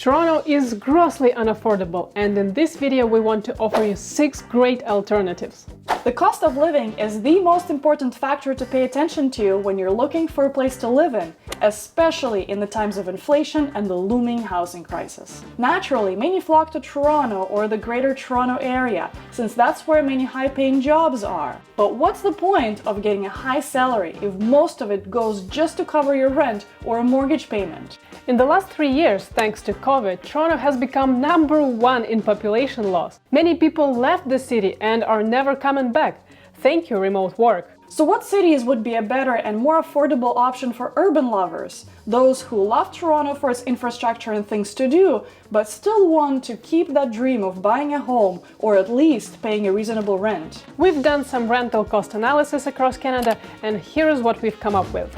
Toronto is grossly unaffordable, and in this video we want to offer you 6 great alternatives. The cost of living is the most important factor to pay attention to when you're looking for a place to live in, especially in the times of inflation and the looming housing crisis. Naturally, many flock to Toronto or the Greater Toronto Area, since that's where many high-paying jobs are. But what's the point of getting a high salary if most of it goes just to cover your rent or a mortgage payment? In the last 3 years, thanks to COVID, Toronto has become #1 in population loss. Many people left the city and are never coming back. Thank you, remote work. So what cities would be a better and more affordable option for urban lovers? Those who love Toronto for its infrastructure and things to do, but still want to keep that dream of buying a home or at least paying a reasonable rent. We've done some rental cost analysis across Canada, and here's what we've come up with.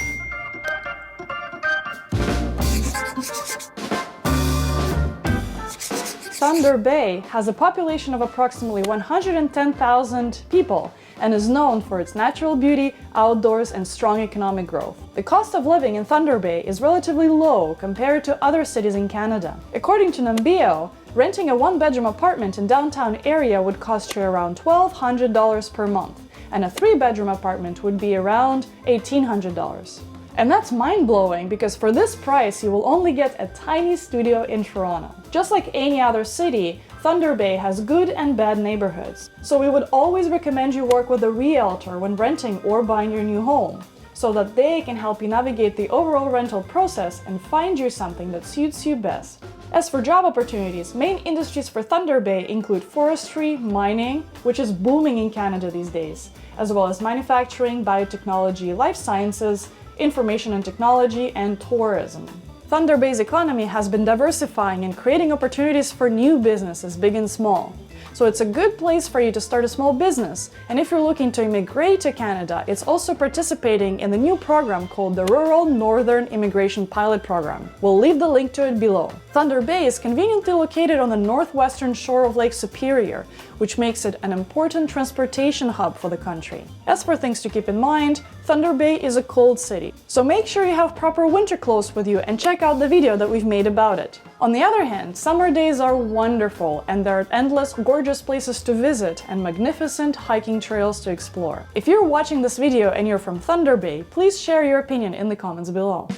Thunder Bay has a population of approximately 110,000 people and is known for its natural beauty, outdoors, and strong economic growth. The cost of living in Thunder Bay is relatively low compared to other cities in Canada. According to Numbeo, renting a one-bedroom apartment in downtown area would cost you around $1,200 per month, and a 3-bedroom apartment would be around $1,800. And that's mind-blowing because for this price you will only get a tiny studio in Toronto. Just like any other city, Thunder Bay has good and bad neighborhoods. So we would always recommend you work with a realtor when renting or buying your new home, so that they can help you navigate the overall rental process and find you something that suits you best. As for job opportunities, main industries for Thunder Bay include forestry, mining, which is booming in Canada these days, as well as manufacturing, biotechnology, life sciences, information and technology, and tourism. Thunder Bay's economy has been diversifying and creating opportunities for new businesses, big and small. So it's a good place for you to start a small business. And if you're looking to immigrate to Canada, it's also participating in the new program called the Rural Northern Immigration Pilot Program. We'll leave the link to it below. Thunder Bay is conveniently located on the northwestern shore of Lake Superior, which makes it an important transportation hub for the country. As for things to keep in mind, Thunder Bay is a cold city, so make sure you have proper winter clothes with you and check out the video that we've made about it. On the other hand, summer days are wonderful and there are endless gorgeous places to visit and magnificent hiking trails to explore. If you're watching this video and you're from Thunder Bay, please share your opinion in the comments below.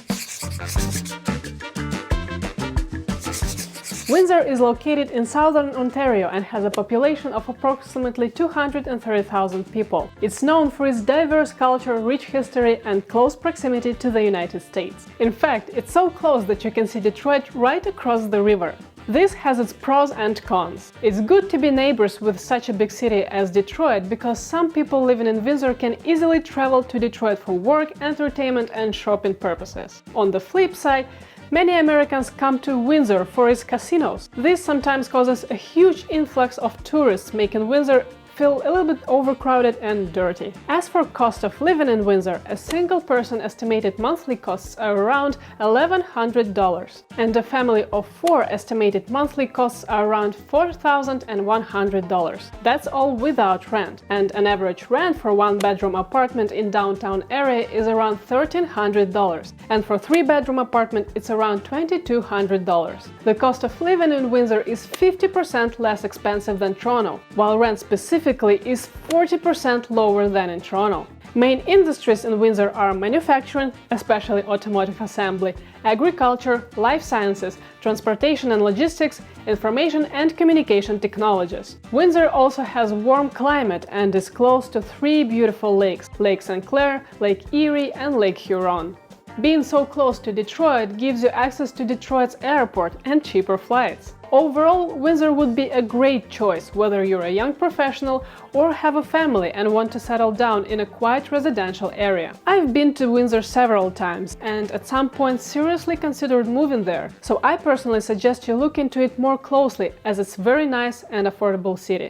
Windsor is located in southern Ontario and has a population of approximately 230,000 people. It's known for its diverse culture, rich history, and close proximity to the United States. In fact, it's so close that you can see Detroit right across the river. This has its pros and cons. It's good to be neighbors with such a big city as Detroit because some people living in Windsor can easily travel to Detroit for work, entertainment, and shopping purposes. On the flip side, many Americans come to Windsor for its casinos. This sometimes causes a huge influx of tourists, making Windsor feel a little bit overcrowded and dirty. As for cost of living in Windsor, a single person estimated monthly costs are around $1,100, and a family of 4 estimated monthly costs are around $4,100. That's all without rent, and an average rent for 1-bedroom apartment in downtown area is around $1,300, and for 3-bedroom apartment it's around $2,200. The cost of living in Windsor is 50% less expensive than Toronto, while rent specifically is 40% lower than in Toronto. Main industries in Windsor are manufacturing, especially automotive assembly, agriculture, life sciences, transportation and logistics, information and communication technologies. Windsor also has a warm climate and is close to 3 beautiful lakes: Lake St. Clair, Lake Erie, and Lake Huron. Being so close to Detroit gives you access to Detroit's airport and cheaper flights. Overall, Windsor would be a great choice whether you're a young professional or have a family and want to settle down in a quiet residential area. I've been to Windsor several times and at some point seriously considered moving there, so I personally suggest you look into it more closely as it's a very nice and affordable city.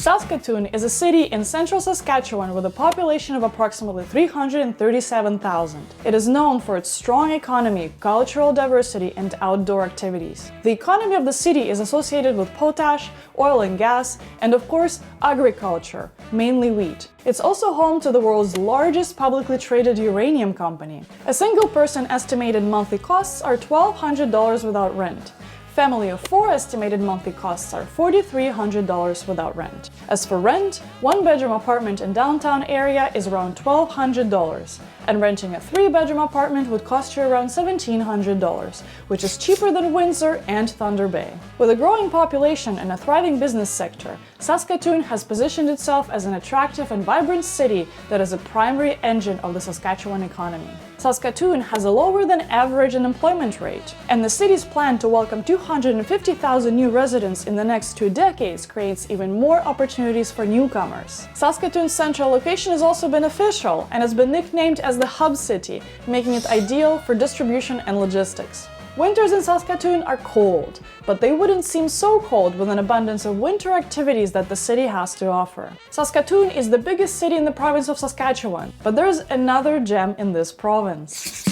South Saskatoon is a city in central Saskatchewan with a population of approximately 337,000. It is known for its strong economy, cultural diversity, and outdoor activities. The economy of the city is associated with potash, oil and gas, and of course, agriculture, mainly wheat. It's also home to the world's largest publicly traded uranium company. A single person estimated monthly costs are $1,200 without rent. Family of 4 estimated monthly costs are $4,300 without rent. As for rent, one-bedroom apartment in downtown area is around $1,200, and renting a 3-bedroom apartment would cost you around $1,700, which is cheaper than Windsor and Thunder Bay. With a growing population and a thriving business sector, Saskatoon has positioned itself as an attractive and vibrant city that is a primary engine of the Saskatchewan economy. Saskatoon has a lower than average unemployment rate, and the city's plan to welcome 250,000 new residents in the next 2 decades creates even more opportunities for newcomers. Saskatoon's central location is also beneficial and has been nicknamed as the hub city, making it ideal for distribution and logistics. Winters in Saskatoon are cold, but they wouldn't seem so cold with an abundance of winter activities that the city has to offer. Saskatoon is the biggest city in the province of Saskatchewan, but there's another gem in this province.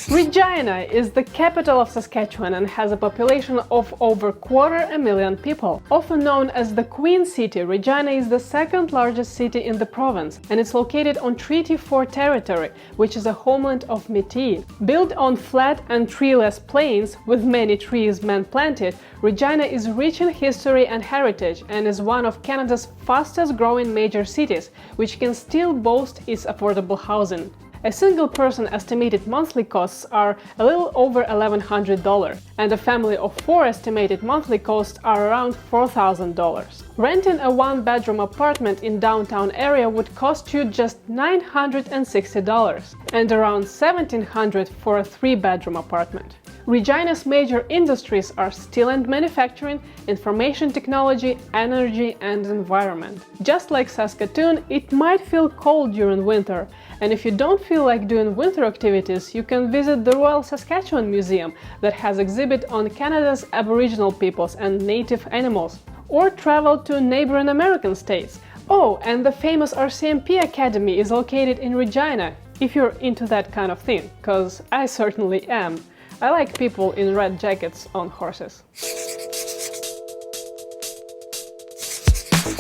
Regina is the capital of Saskatchewan and has a population of over 250,000 people. Often known as the Queen City, Regina is the second largest city in the province, and it's located on Treaty 4 territory, which is a homeland of Métis. Built on flat and treeless plains with many trees man-planted, Regina is rich in history and heritage and is one of Canada's fastest-growing major cities, which can still boast its affordable housing. A single person estimated monthly costs are a little over $1,100, and a family of 4 estimated monthly costs are around $4,000. Renting a 1-bedroom apartment in downtown area would cost you just $960, and around $1,700 for a 3-bedroom apartment. Regina's major industries are steel and manufacturing, information technology, energy and environment. Just like Saskatoon, it might feel cold during winter, and if you don't feel like doing winter activities, you can visit the Royal Saskatchewan Museum that has exhibit on Canada's Aboriginal peoples and native animals, or travel to neighboring American states. Oh, and the famous RCMP Academy is located in Regina, if you're into that kind of thing, cause I certainly am. I like people in red jackets on horses.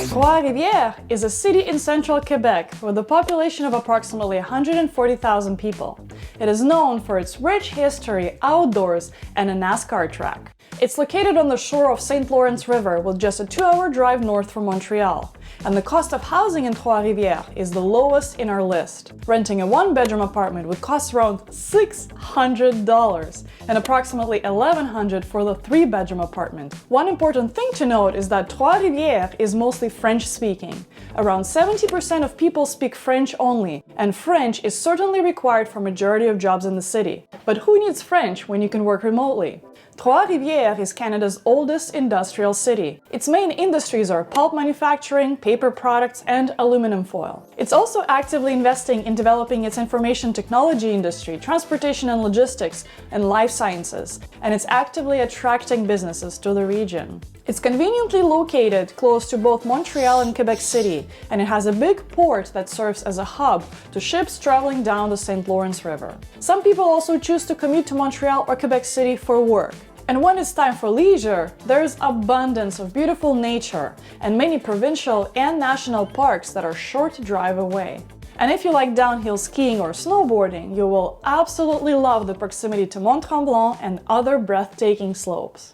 Trois-Rivières is a city in central Quebec with a population of approximately 140,000 people. It is known for its rich history, outdoors, and a NASCAR track. It's located on the shore of St. Lawrence River with just a 2-hour drive north from Montreal, and the cost of housing in Trois-Rivières is the lowest in our list. Renting a 1-bedroom apartment would cost around $600 and approximately $1,100 for the 3-bedroom apartment. One important thing to note is that Trois-Rivières is mostly French-speaking. Around 70% of people speak French only, and French is certainly required for majority of jobs in the city. But who needs French when you can work remotely? Trois-Rivières is Canada's oldest industrial city. Its main industries are pulp manufacturing, paper products, and aluminum foil. It's also actively investing in developing its information technology industry, transportation and logistics, and life sciences, and it's actively attracting businesses to the region. It's conveniently located close to both Montreal and Quebec City, and it has a big port that serves as a hub to ships traveling down the St. Lawrence River. Some people also choose to commute to Montreal or Quebec City for work. And when it's time for leisure, there's abundance of beautiful nature and many provincial and national parks that are short drive away. And if you like downhill skiing or snowboarding, you will absolutely love the proximity to Mont Tremblant and other breathtaking slopes.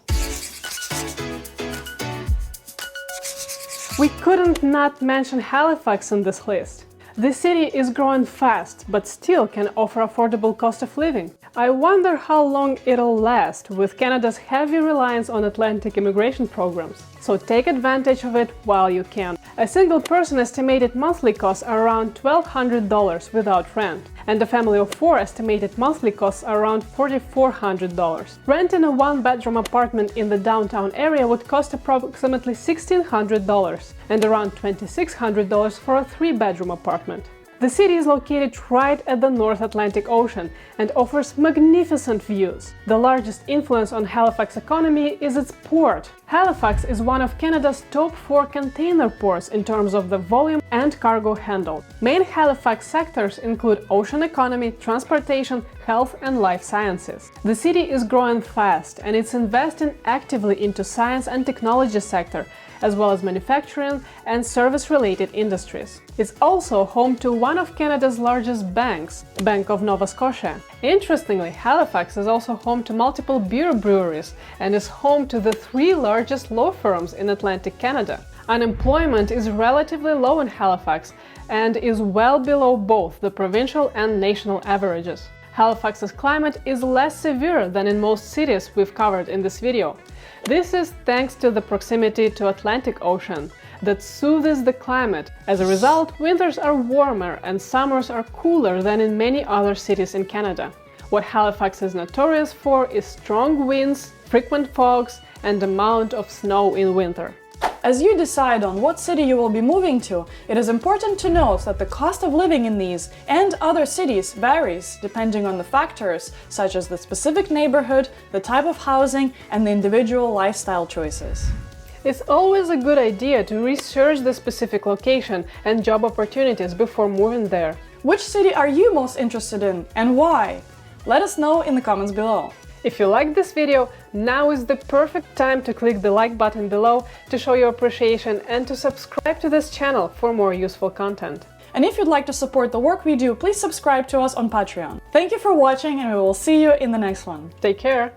We couldn't not mention Halifax in this list. The city is growing fast, but still can offer affordable cost of living. I wonder how long it'll last with Canada's heavy reliance on Atlantic immigration programs. So take advantage of it while you can. A single person estimated monthly costs are around $1,200 without rent, and a family of 4 estimated monthly costs are around $4,400. Renting a 1-bedroom apartment in the downtown area would cost approximately $1,600 and around $2,600 for a 3-bedroom apartment. The city is located right at the North Atlantic Ocean and offers magnificent views. The largest influence on Halifax's economy is its port. Halifax is one of Canada's top 4 container ports in terms of the volume and cargo handled. Main Halifax sectors include ocean economy, transportation, health and life sciences. The city is growing fast and it's investing actively into science and technology sector, as well as manufacturing and service-related industries. It's also home to one of Canada's largest banks, Bank of Nova Scotia. Interestingly, Halifax is also home to multiple beer breweries and is home to the 3 largest law firms in Atlantic Canada. Unemployment is relatively low in Halifax and is well below both the provincial and national averages. Halifax's climate is less severe than in most cities we've covered in this video. This is thanks to the proximity to Atlantic Ocean that soothes the climate. As a result, winters are warmer and summers are cooler than in many other cities in Canada. What Halifax is notorious for is strong winds, frequent fogs, and amount of snow in winter. As you decide on what city you will be moving to, it is important to note that the cost of living in these and other cities varies depending on the factors such as the specific neighborhood, the type of housing, and the individual lifestyle choices. It's always a good idea to research the specific location and job opportunities before moving there. Which city are you most interested in and why? Let us know in the comments below. If you liked this video, now is the perfect time to click the like button below to show your appreciation and to subscribe to this channel for more useful content. And if you'd like to support the work we do, please subscribe to us on Patreon. Thank you for watching and we will see you in the next one. Take care!